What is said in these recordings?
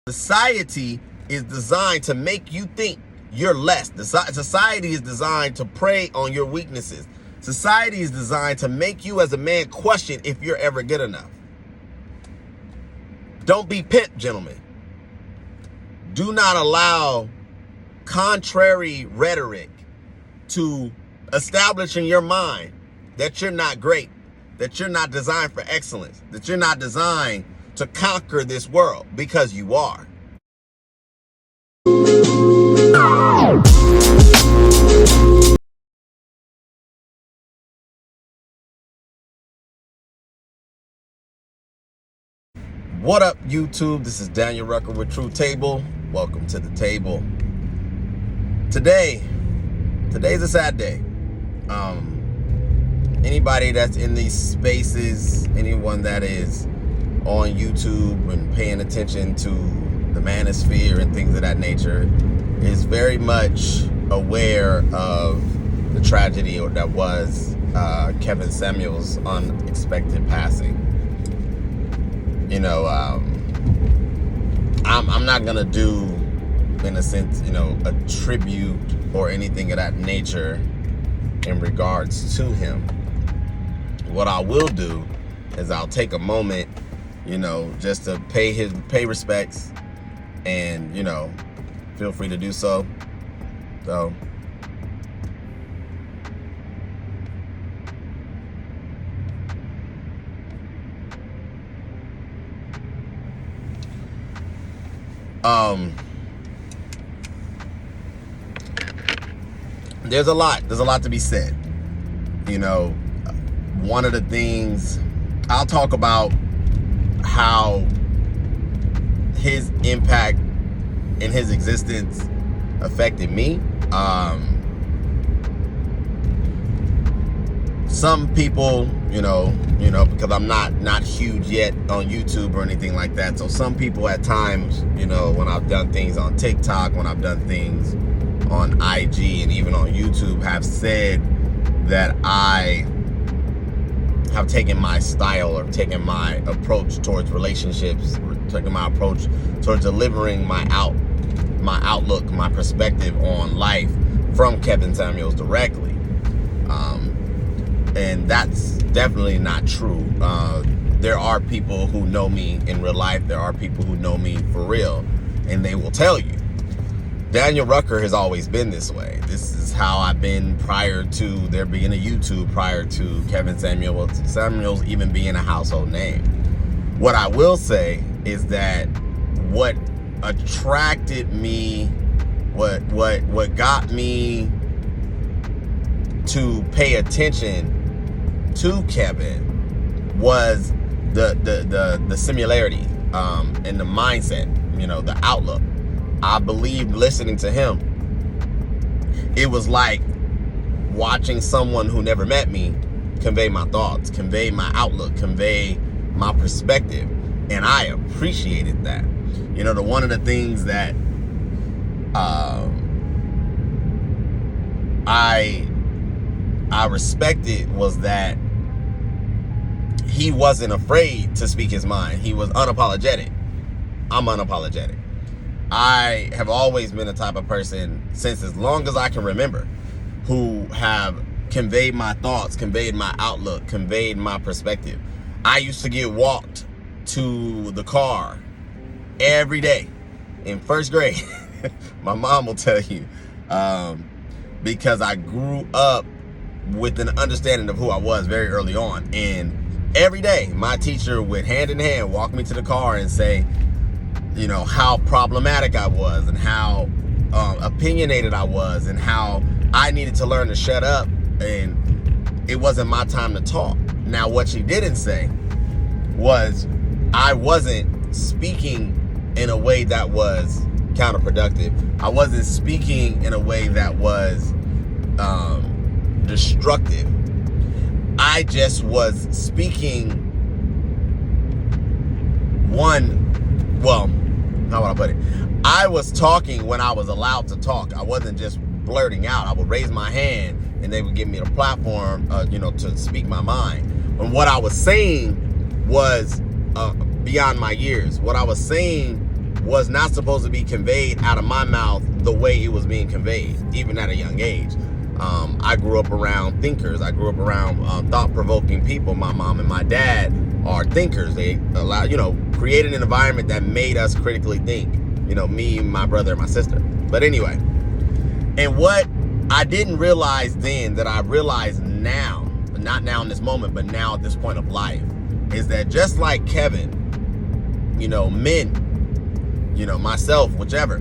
Society is designed to make you think you're less. Society is designed to prey on your weaknesses. Society is designed to make you as a man question if you're ever good enough. Don't be pimp, gentlemen. Do not allow contrary rhetoric to establish in your mind that you're not great, that you're not designed for excellence, that you're not designed to conquer this world, because you are. What up, YouTube? This is Daniel Rucker with True Table. Welcome to the table. Today's a sad day. Anybody that's in these spaces, anyone that is on YouTube and paying attention to the manosphere and things of that nature is very much aware of the tragedy that was Kevin Samuels' unexpected passing. You know, I'm not gonna do, in a sense, a tribute or anything of that nature in regards to him. What I will do is I'll take a moment, just to pay respects, and feel free to do so. So there's a lot to be said. One of the things I'll talk about, how his impact in his existence affected me. Some people, because I'm not huge yet on YouTube or anything like that. So some people at times, when I've done things on TikTok, when I've done things on IG and even on YouTube, have said that I have taken my style or taken my approach towards relationships, or taken my approach towards delivering my outlook, my perspective on life from Kevin Samuels directly. And that's definitely not true. There are people who know me in real life. There are people who know me for real, and they will tell you, Daniel Rucker has always been this way. This is how I've been prior to there being a YouTube, prior to Kevin Samuels even being a household name. What I will say is that what attracted me, what got me to pay attention to Kevin was the similarity and the mindset, the outlook. I believed listening to him, it was like watching someone who never met me convey my thoughts, convey my outlook, convey my perspective, and I appreciated that. One of the things that I respected was that he wasn't afraid to speak his mind. He was unapologetic. I'm unapologetic. I have always been the type of person, since as long as I can remember, who have conveyed my thoughts, conveyed my outlook, conveyed my perspective. I used to get walked to the car every day in first grade. My mom will tell you, because I grew up with an understanding of who I was very early on. And every day, my teacher would hand in hand walk me to the car and say, how problematic I was, and how opinionated I was, and how I needed to learn to shut up, and it wasn't my time to talk. Now, what she didn't say was I wasn't speaking in a way that was counterproductive. I wasn't speaking in a way that was destructive. I just was speaking how would I put it? I was talking when I was allowed to talk. I wasn't just blurting out. I would raise my hand and they would give me the platform, to speak my mind. And what I was saying was beyond my years. What I was saying was not supposed to be conveyed out of my mouth the way it was being conveyed, even at a young age. I grew up around thinkers. I grew up around thought-provoking people. My mom and my dad are thinkers. They created an environment that made us critically think. Me, my brother, and my sister. But anyway, and what I didn't realize then that I realize now, not now in this moment, but now at this point of life, is that just like Kevin, men, myself, whichever,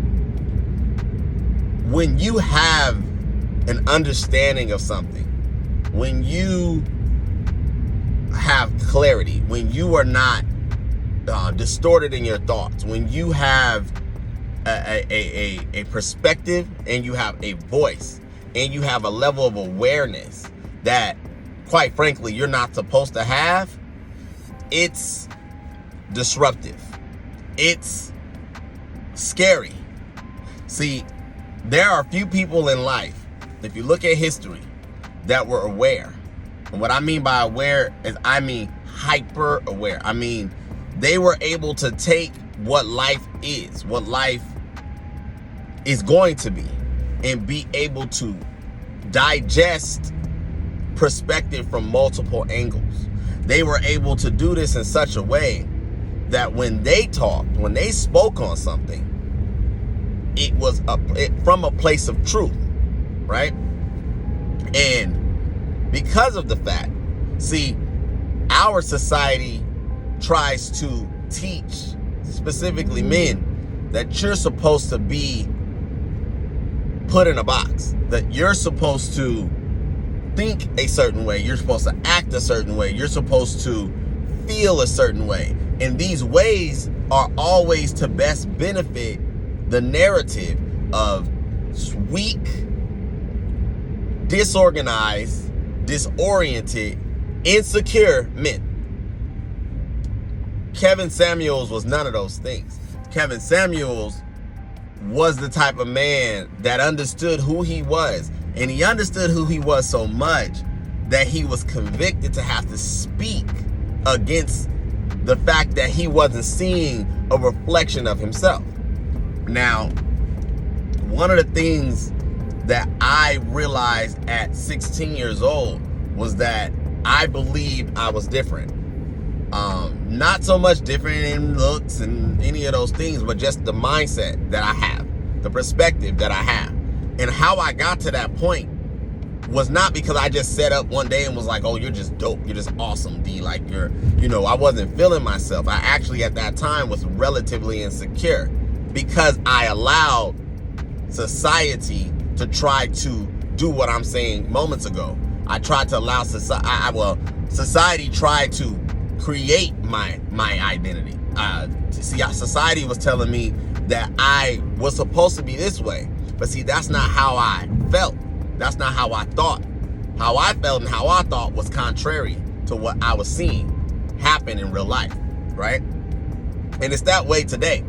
when you have an understanding of something, when you have clarity, when you are not distorted in your thoughts, when you have a perspective and you have a voice and you have a level of awareness that, quite frankly, you're not supposed to have, it's disruptive. It's scary. See, there are few people in life, if you look at history, that were aware. And what I mean by aware is I mean hyper aware. I mean, they were able to take what life is going to be, and be able to digest perspective from multiple angles. They were able to do this in such a way that when they talked, when they spoke on something, it was from a place of truth, right? And because of the fact, see, our society tries to teach, specifically men, that you're supposed to be put in a box, that you're supposed to think a certain way, you're supposed to act a certain way, you're supposed to feel a certain way. And these ways are always to best benefit the narrative of weak, disorganized, disoriented, insecure men. Kevin Samuels was none of those things. Kevin Samuels was the type of man that understood who he was. And he understood who he was so much that he was convicted to have to speak against the fact that he wasn't seeing a reflection of himself. Now, one of the things that I realized at 16 years old was that I believed I was different. Not so much different in looks and any of those things, but just the mindset that I have, the perspective that I have. And how I got to that point was not because I just sat up one day and was like, oh, you're just dope, you're just awesome, D. Like, I wasn't feeling myself. I actually at that time was relatively insecure because I allowed society to try to do what I'm saying moments ago. I tried to allow society tried to create my identity. Society was telling me that I was supposed to be this way. But see, that's not how I felt. That's not how I thought. How I felt and how I thought was contrary to what I was seeing happen in real life, right? And it's that way today.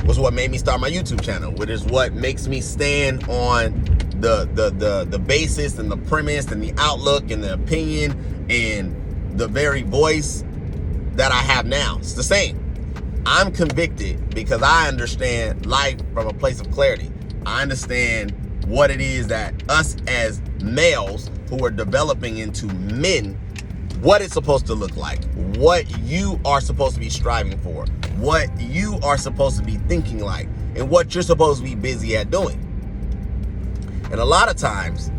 Was what made me start my YouTube channel, which is what makes me stand on the basis and the premise and the outlook and the opinion and the very voice that I have now. It's the same. I'm convicted because I understand life from a place of clarity. I understand what it is that us as males who are developing into men, what it's supposed to look like, what you are supposed to be striving for, what you are supposed to be thinking like, and what you're supposed to be busy at doing. And a lot of times,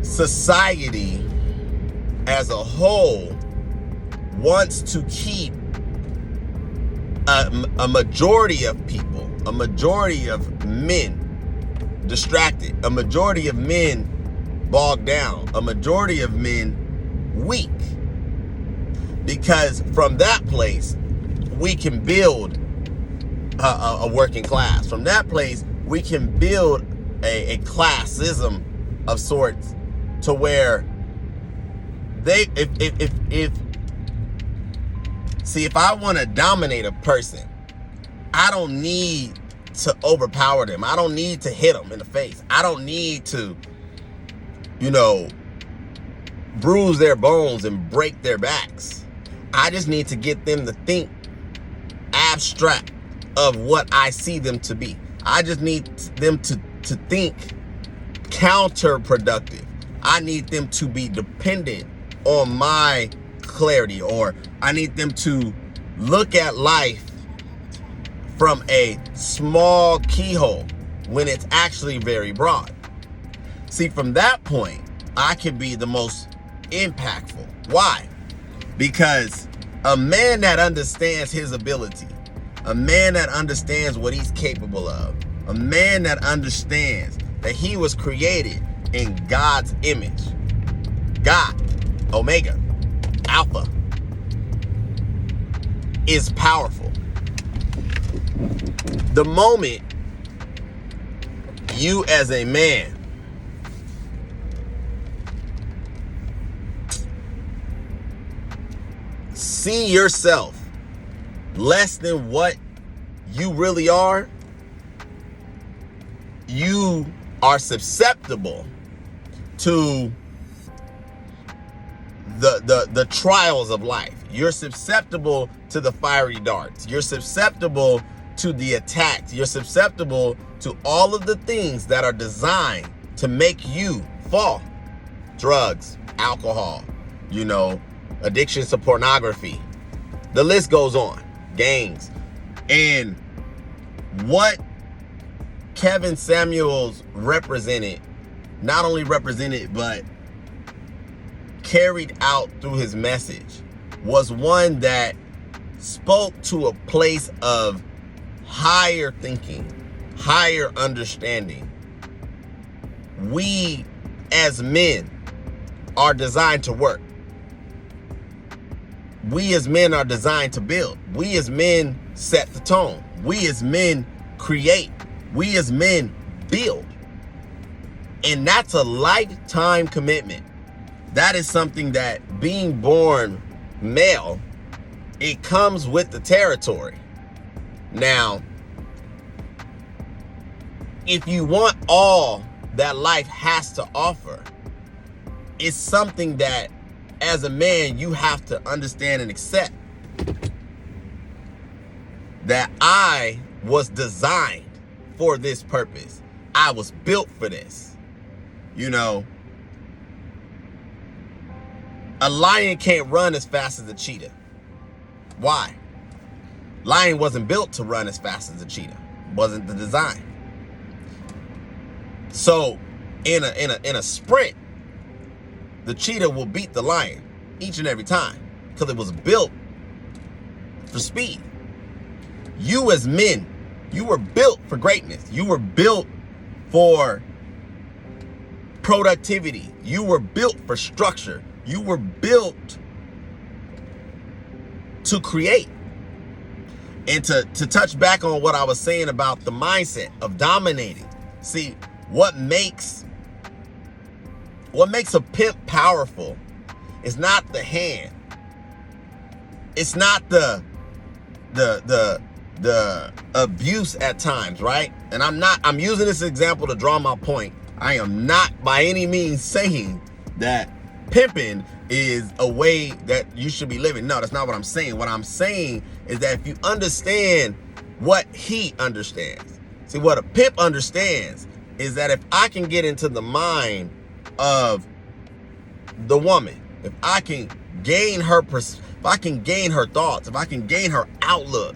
society as a whole wants to keep a majority of people, a majority of men distracted, a majority of men bogged down, a majority of men weak. Because from that place, we can build a working class. From that place, we can build a classism of sorts to where if I want to dominate a person, I don't need to overpower them. I don't need to hit them in the face. I don't need to, bruise their bones and break their backs. I just need to get them to think, abstract of what I see them to be. I just need them to think counterproductive. I need them to be dependent on my clarity, or I need them to look at life from a small keyhole when it's actually very broad. See, from that point, I can be the most impactful. Why? Because a man that understands his ability, a man that understands what he's capable of, a man that understands that he was created in God's image. God, Omega, Alpha, is powerful. The moment you as a man see yourself less than what you really are, you are susceptible to the trials of life. You're susceptible to the fiery darts. You're susceptible to the attacks. You're susceptible to all of the things that are designed to make you fall. Drugs, alcohol, addictions to pornography. The list goes on. Gangs. And what Kevin Samuels represented, not only represented, but carried out through his message, was one that spoke to a place of higher thinking, higher understanding. We as men are designed to work. We as men are designed to build. We as men set the tone. We as men create. We as men build. And that's a lifetime commitment. That is something that, being born male, it comes with the territory. Now, if you want all that life has to offer, it's something that as a man you have to understand and accept that I was designed for this purpose. I was built for this. A lion can't run as fast as a cheetah. Why? Lion wasn't built to run as fast as a cheetah. Wasn't the design. So in a sprint, the cheetah will beat the lion each and every time because it was built for speed. You as men, you were built for greatness. You were built for productivity. You were built for structure. You were built to create. And to touch back on what I was saying about the mindset of dominating. See, what makes a pimp powerful is not the hand. It's not the abuse at times, right? And I'm using this example to draw my point. I am not by any means saying that pimping is a way that you should be living. No, that's not what I'm saying. What I'm saying is that if you understand what he understands. See, what a pimp understands is that if I can get into the mind of the woman, if I can gain her thoughts, if I can gain her outlook,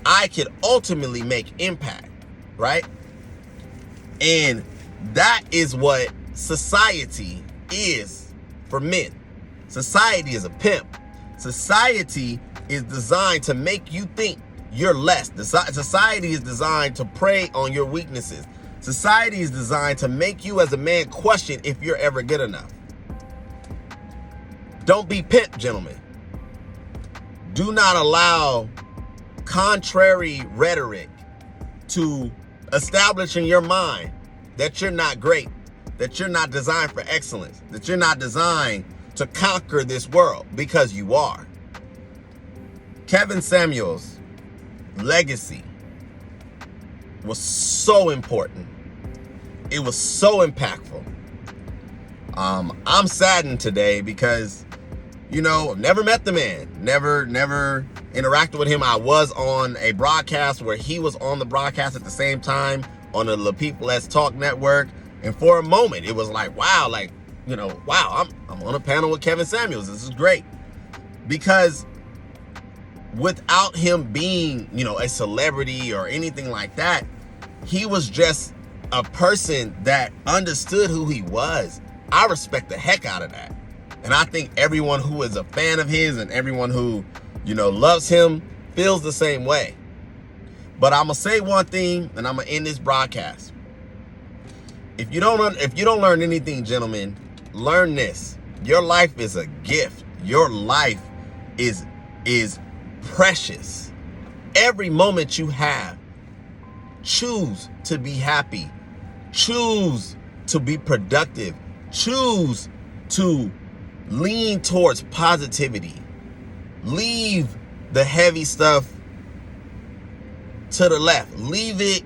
I can ultimately make impact, right? And that is what society is for men. Society is a pimp. Society is designed to make you think you're less. Society is designed to prey on your weaknesses. Society is designed to make you as a man question if you're ever good enough. Don't be pimp, gentlemen. Do not allow contrary rhetoric to establish in your mind that you're not great, that you're not designed for excellence, that you're not designed to conquer this world, because you are. Kevin Samuels' legacy was so important. It was so impactful. I'm saddened today because, I've never met the man, never interacted with him. I was on a broadcast where he was on the broadcast at the same time on the Le People Let's Talk network. And for a moment, it was like, wow, like, you know, wow, I'm on a panel with Kevin Samuels. This is great. Because without him being, you know, a celebrity or anything like that, he was just a person that understood who he was. I respect the heck out of that. And I think everyone who is a fan of his and everyone who, you know, loves him feels the same way. But I'm gonna say one thing, and I'm gonna end this broadcast. If you don't learn anything, gentlemen, learn this. Your life is a gift. Your life is precious. Every moment you have, choose to be happy. Choose to be productive. Choose to lean towards positivity. Leave the heavy stuff to the left. Leave it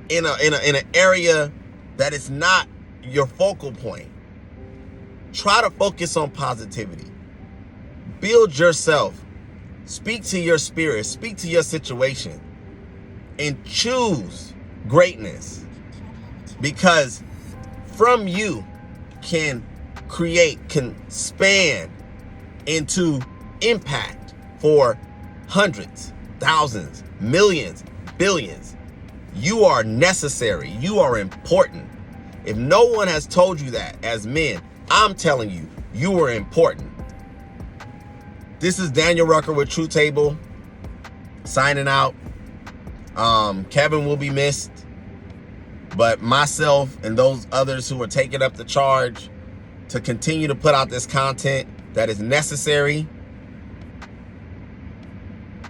in an area that is not your focal point. Try to focus on positivity. Build yourself. Speak to your spirit. Speak to your situation. And choose greatness. Because from you can span into impact for hundreds, thousands, millions, billions. You are necessary. You are important. If no one has told you that as men, I'm telling you, you are important. This is Daniel Rucker with True Table, signing out. Kevin will be missed, but myself and those others who are taking up the charge to continue to put out this content that is necessary,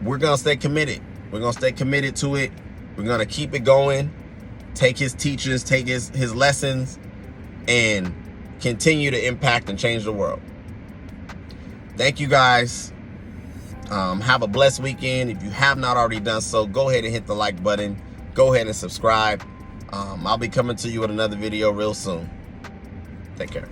we're going to stay committed. We're going to stay committed to it. We're going to keep it going, take his teachings, take his lessons, and continue to impact and change the world. Thank you, guys. Have a blessed weekend. If you have not already done so, go ahead and hit the like button. Go ahead and subscribe. I'll be coming to you with another video real soon. Take care.